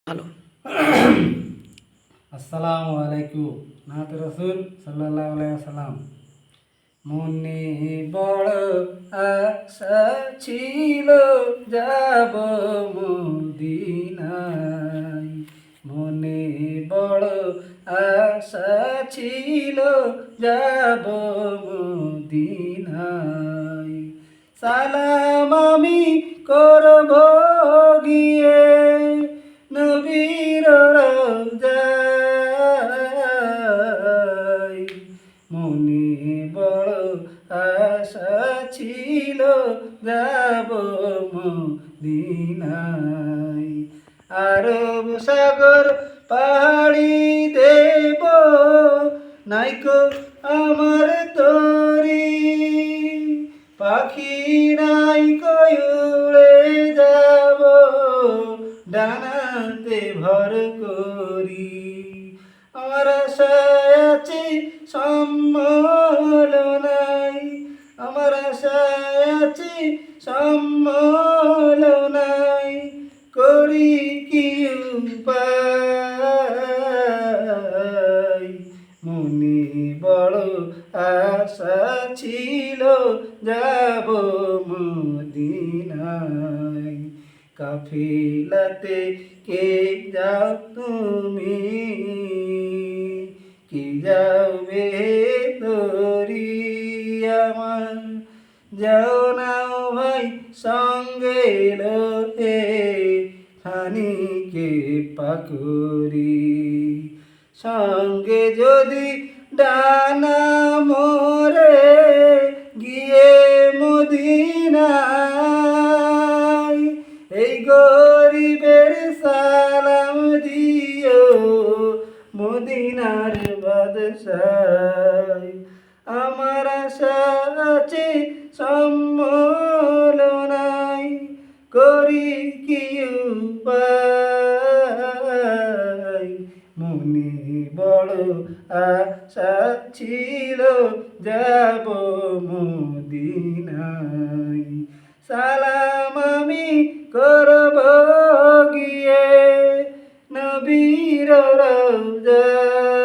ভালো। আসসালামু আলাইকুম। নাত রসুল সাল্লাল্লাহু আলাইহি ওয়াসাল্লাম। মনে বড় আশা ছিল যাব মদিনায়। মনে বড় আশা ছিল যাব মদিনায়। সালাম আমি করব গিয়ে নবীর রওজায়। মনে বড় আশা ছিল যাব মদিনায়। আরব সাগর পাড়ি দেব নাইকো আমার তরি। পাখি নাই উড়ে যাব ডানাতে ভর করি। আমার আশায় আছে সম্বল নাই। আমার আশায় আছে সম্বল নাই। করি কি উপায়। মনে বড় আশা ছিল যাব মদিনায়। কাফিলাতে কে যাও তুমি, কি যাবে তোরি আমার। যাও না ভাই সঙ্গে লোকে খানিকে পাকুরি। সঙ্গে যদি ডানা মোরে গিয়ে মদিনায়। এই গরিবের সালাম দিও মদিনার বাদশায়। আমার আশা আছে সম্বল নাই। করি কি উপায়। মনে বড় আশা ছিল যাব মদিনায়। সালাম আমি করব গিয়ে নবীর রওজায়।